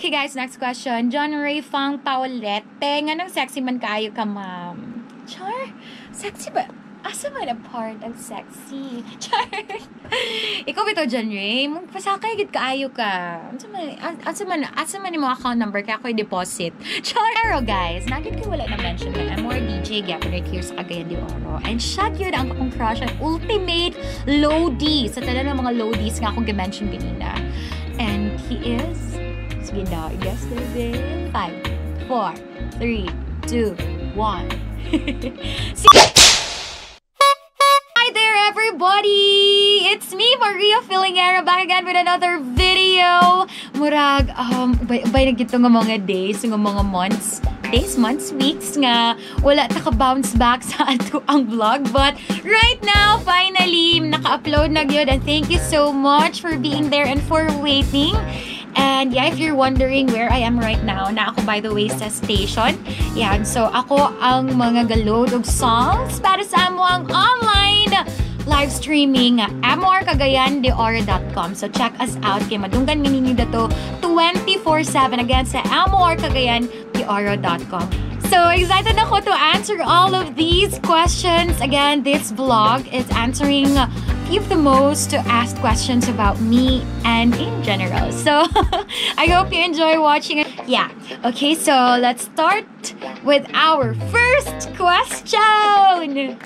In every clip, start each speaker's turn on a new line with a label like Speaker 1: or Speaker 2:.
Speaker 1: Okay guys, next question. John Ray Fang Paulette. Nga nang sexy man kaayo ka, ma'am. Char? Sexy ba? Asa man a part of sexy? Char? Ikaw ito, John Ray. Pasakay gid kaayo ka. Asa man yung mga account number kaya ko i-deposit. Char? Pero guys, nagit ko wala na mention na MOR DJ Gapon right here sa Cagayan de Oro. And siya yun ang akong crush ang ultimate loadie. Sa tala ng mga loadies nga akong i-mention ganina. And he is... Sige na, yesterday. 5, 4, 3, 2, 1. Hi there, everybody! It's me, Maria Feelingera, back again with another video. Murag, ubay na gito nga mga days, nga mga months. Days, months, weeks nga. Wala naka-bounce back sa ato ang vlog. But right now, finally, naka-upload na yun. And thank you so much for being there and for waiting. And yeah, if you're wondering where I am right now, na ako by the way sa station. Yan, so ako ang mga galod of songs para sa amo ang online live streaming morcagayandeoro.com. So check us out kay madunggan minini dato 24/7 again sa morcagayandeoro.com. So excited ako to answer all of these questions. Again, this vlog is answering few of the most asked questions about me and in general. So I hope you enjoy watching it. Yeah. Okay, so let's start with our first question.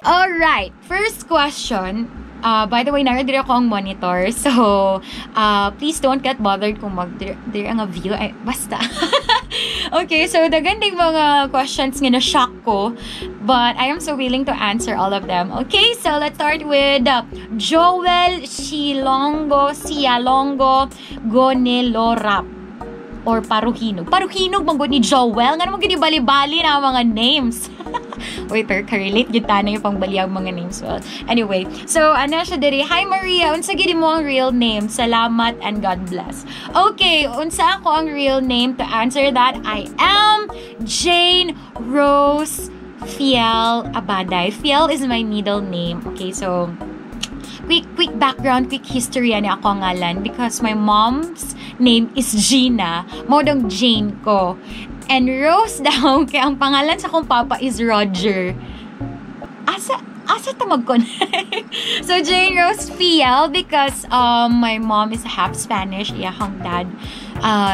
Speaker 1: Alright, first question. By the way, naradira ko ang monitor. So, please don't get bothered kung mag-dire ang view. Ay, basta. Okay, so daganding mga questions nga na-shock ko. But I am so willing to answer all of them. Okay, so let's start with Joel Sialongo Gonelorap. Or Paruhinog. Paruhinog bang ni Joel? Nga naman gini bali-bali na mga names. Wait, pero karelate kita na yung pangbali ang mga names. Well, anyway, so ano siya diri? Hi Maria, unsa gid mo ang real name? Salamat and God bless. Okay, unsa ako ang real name? To answer that, I am Jane Rose Fiel Abaday. Fiel is my middle name. Okay, so quick background, quick history ani ako ang ngalan because my mom's name is Gina. Modong Jane ko. And Rose daw, kaya ang pangalan sa kong papa is Roger. Asa tamag ko. So, Jane Rose Fiel because my mom is half Spanish. Iyahang dad.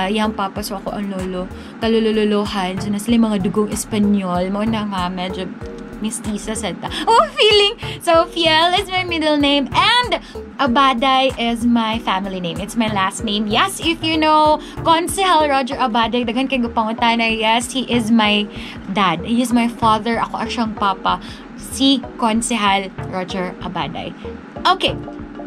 Speaker 1: Iyang papa, so ako ang lolo. Kalululuhan. So, nasa mga dugong Espanyol. Mo na nga, medyo mestiza sa ta. Oh, feeling! So, Fiel is my middle name and Abaday is my family name. It's my last name. Yes, if you know Konsehal Roger Abaday, daghan kay gupangutan na yes, he is my dad. He is my father. Ako asyang papa. Si Konsehal Roger Abaday. Okay.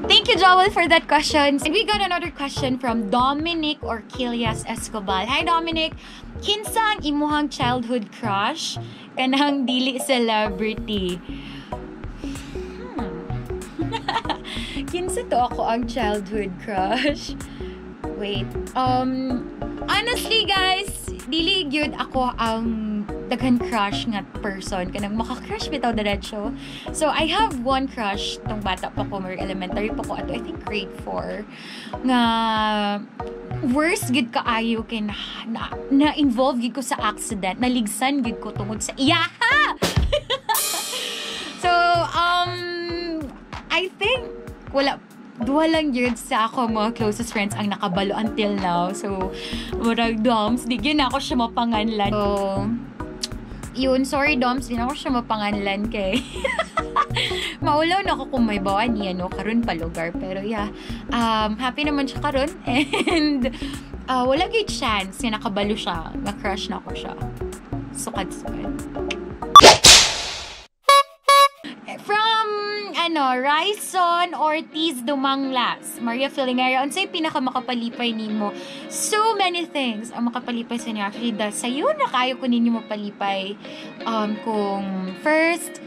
Speaker 1: Thank you, Joel, for that question. And we got another question from Dominic or Kilias Escobar. Hi, Dominic. Kinsa ang imuhang childhood crush? Kanang dili celebrity. Kinsa to ako ang childhood crush? Wait. Honestly, guys, dili gyud ako ang daghan crush nga person kanang maka-crush bitaw diretso. So I have one crush tong bata pa ko, elementary pa ko ato, I think grade 4 nga worst gid kaayo kay na involve gid ko sa accident, naligsan gid ko tungod sa iyaha. So I think duha lang yun sa ako mga closest friends ang nakabalo until now. So murag Doms, di gyud ako siya mapanganlan. So yun, sorry Doms, di na ako siya mapanganlan kay maulaw na ako kung may bawa niya, no? Karon pa lugar. Pero yeah, happy naman siya karon. And wala gay chance nga nakabalo siya, na-crush na ako siya. Sukad-sukad. From Raison Ortiz Dumanglas, Maria Feelingera, unsay pinaka makapalipay nimo? So many things ang makapalipay sa inyo. Actually, sayo na kayo ko ninyo mapalipay. Kung first,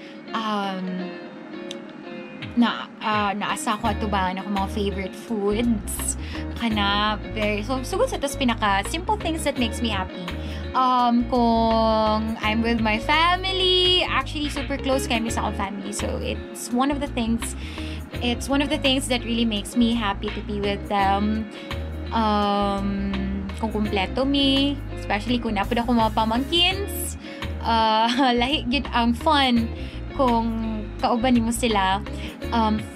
Speaker 1: naasa ko atubangan ako mga favorite foods. Kana, so sugod sa tos pinaka simple things that makes me happy. Kung I'm with my family, actually super close kami sa akong family, so it's one of the things that really makes me happy to be with them. kung kumpleto mi, especially kung napod ako mga pamangkins, lahi gid ang fun kung kauban nimo sila,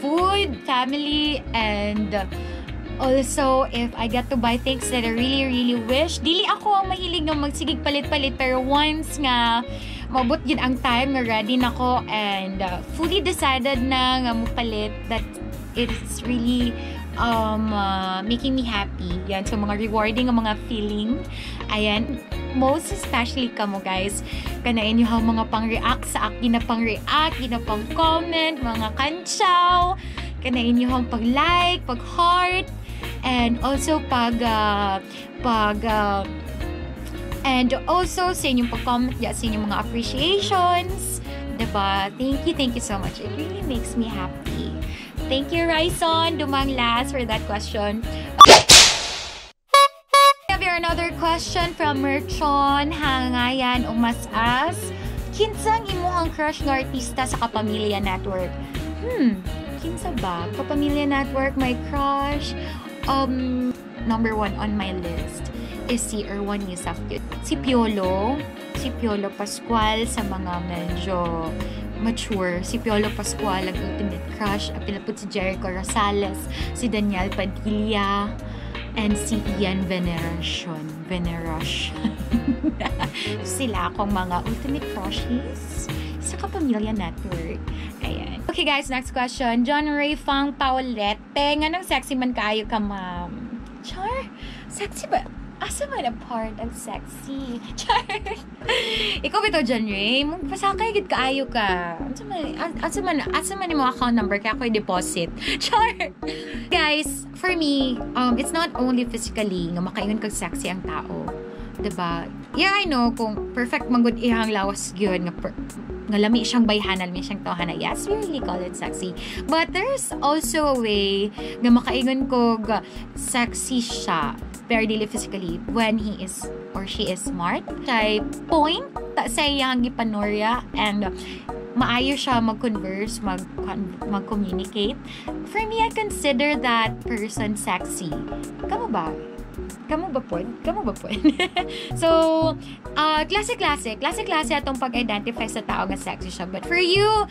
Speaker 1: food, family, and also if I get to buy things that I really wish. Dili ako ang mahilig ng magsigig palit-palit, pero once nga mabot yun ang time nga ready na ko and fully decided na nga mupalit, that it's really making me happy. Yan, so mga rewarding ang mga feeling. Ayan, most especially kamo guys, kanain nyo mga pang-react sa akin, na pang-react, na pang-comment, mga kantsaw, kanain nyo pag-like, pag-heart, and also and also sa inyong pag-comment, sa inyong mga appreciations, diba? Thank you so much. It really makes me happy. Thank you, Raison, dumang last for that question. We have here another question from Merchon. Hangayan umas-as. Kinsang imuhang crush ng artista sa Kapamilya Network? Kinsa ba? Kapamilya Network, my crush. Number 1 on my list is si Erwan Yusuf. Si Piolo Pascual sa mga medyo mature. Si Piolo Pascual, ang ultimate crush. Apilapot si Jericho Rosales, si Daniel Padilla, and si Ian Veneracion. Sila akong mga ultimate crushes sa Kapamilya Network. Ayan. Okay guys, next question. John Ray Fang Paulette. Nganong sexy man kaayo ka, ma'am? Char? Sexy ba? Asa man a part of sexy? Char? Ikaw ito, John Ray. Pasakay gid kaayo ka. Asa man mo account number kaya ako i-deposit. Char? Guys, for me, it's not only physically nga makaingon kag sexy ang tao. Diba? Yeah, I know, kung perfect manggod ihang lawas gyud nga lami siyang bayhanan, lami siyang tawhana. Yes, we really call it sexy. But there's also a way nga makaingon ko sexy siya, very daily physically, when he is or she is smart. Kay point sa iyang gipanorya and maayo siya mag-converse, mag-communicate. For me, I consider that person sexy. Kamu ba? Kamu ba po? So, klase atong pag-identify sa tao nga sexy siya. But for you,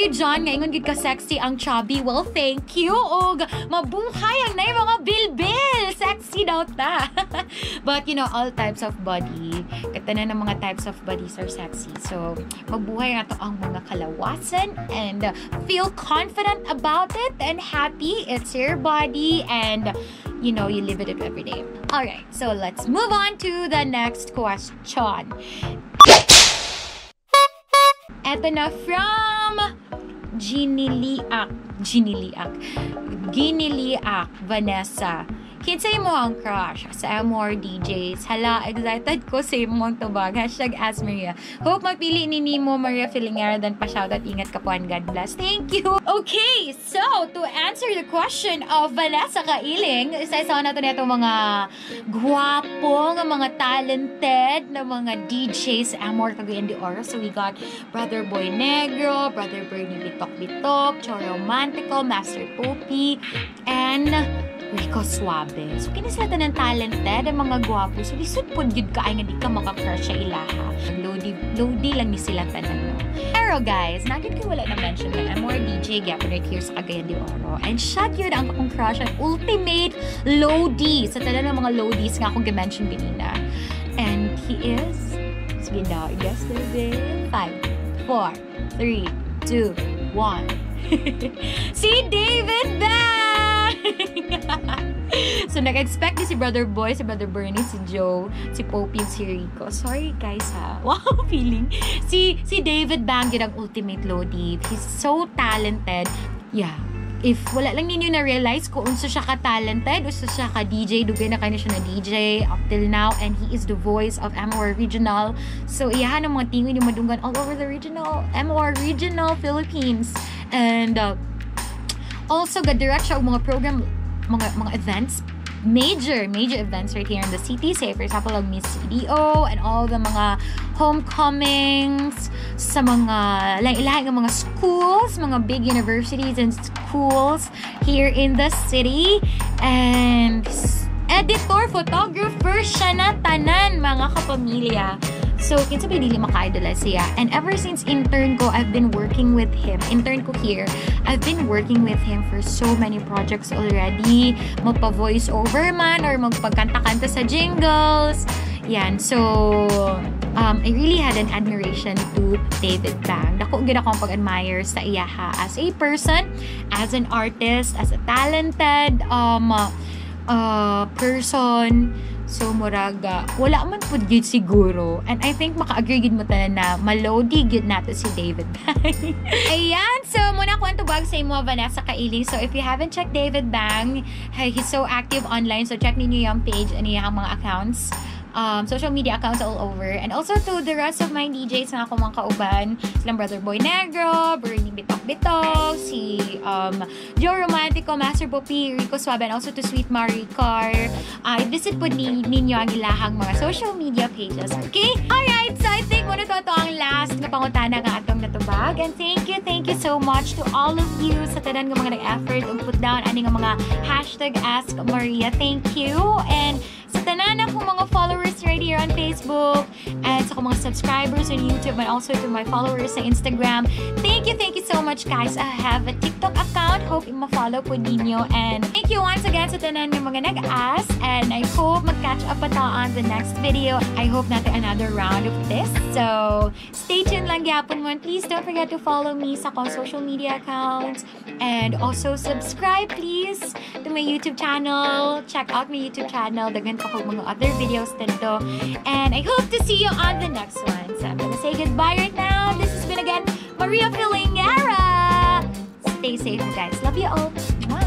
Speaker 1: John, ngayon gid ka sexy ang chubby. Well, thank you. Og mabuhay ang nay mga bilbil. Sexy daw ta. But you know, all types of body, katanan ng mga types of bodies are sexy. So, mabuhay na to ang mga kalawasan and feel confident about it and happy. It's your body and you know, you live with it every day. Alright, so let's move on to the next question. Eto na from Giniliak, Vanessa. Kinsay mo ang crush sa MOR DJs? Hala, excited ko sa imong tubag. #Ask Maria. Hope mapili ni Nemo Maria Feelingera dan pa-shoutout. Ingat ka po and God bless. Thank you! Okay, so to answer the question of Vanessa Kailing, isa-isa na ito nito mga guwapo, mga talented na mga DJs sa MOR Cagayan de Oro. So we got Brother Boy Negro, Brother Bernie Bitok, Choro Romantico, Master Poppy, and Rico Suave. So, kinasata ng talented, ang mga gwapo. So, lisod po yun ka ay nga di ka makakrush sa ilaha. Loady lang ni sila tanan mo. Pero guys, nakit ko wala na mention na MOR DJ Gapon right here sa Cagayan de Oro. And shot yun ang akong crush, ang ultimate Lodi. Sa tanan ng mga Lodies nga akong gi-mention binina. And he is, sige na, guess the day. 5, 4, 3, 2, 1. Si David Bang! So, nag-expect si Brother Boy, si Brother Bernie, si Joe, si Poppy, si Rico. Sorry guys ha. Wow, feeling. Si David Bang yun ang ultimate Lodi. He's so talented. Yeah. If wala lang ninyo na-realize kung unso siya ka-talented, unso siya ka-DJ, dugay na kayo na siya na DJ up till now, and he is the voice of MOR Regional. So, iyahan ang mga tingin yung madunggan all over the regional, MOR Regional Philippines. And, also, ga-direct siya ang mga program, mga events, major events right here in the city. Say, for example, like Miss CDO and all the mga homecomings sa mga lain-lain ng mga schools, mga big universities and schools here in the city. And editor, photographer, siya na tanan, mga kapamilya. So, kinsa ba dili maka-idolize siya? And ever since intern ko, I've been working with him. Intern ko here, I've been working with him for so many projects already. Magpa-voice over man or magpagkanta-kanta sa jingles. Yan. So, I really had an admiration to David Bang. Dako gid akong pag-admire sa iya as a person, as an artist, as a talented person. So, muraga, wala man po gid siguro. And I think maka-agree gid mo tanan na malodi gid nato si David Bang. Ayan. So, muna ko ang tubag sa imo, Vanessa Kailing. So, if you haven't checked David Bang, he's so active online. So, check ninyo yung page and yung mga accounts. Social media accounts all over. And also to the rest of my DJs na ako mga kauban, silang Brother Boy Negro, Bernie Bitok-Bitok, si Joe Romantico, Master Poppy, Rico Suave, and also to Sweet Marie Car. I-visit po ninyo ang ilahang mga social media pages. Okay? Alright, so I think muna to ang last na pangutana ng atong natubag. And thank you so much to all of you sa tanan ng mga nag-effort ug put down ani nga mga #AskMaria. Thank you. And sa tanan akong mga followers right here on Facebook and sa mga subscribers on YouTube and also to my followers sa Instagram. Thank you so much, guys. I have a TikTok account. Hope ma-follow po ninyo. And thank you once again sa tanan ng mga nag-ask. And I hope mag-catch up pa ta on the next video. I hope natin another round of this. So, stay tuned lang gyapon mo. And please don't forget to follow me sa akong social media accounts. And also subscribe, please, to my YouTube channel. Check out my YouTube channel. Dagan pa ko mga other videos dito. And I hope to see you on the next one. So I'm gonna say goodbye right now. This has been again Maria Feelingera. Stay safe, guys. Love you all. Mwah.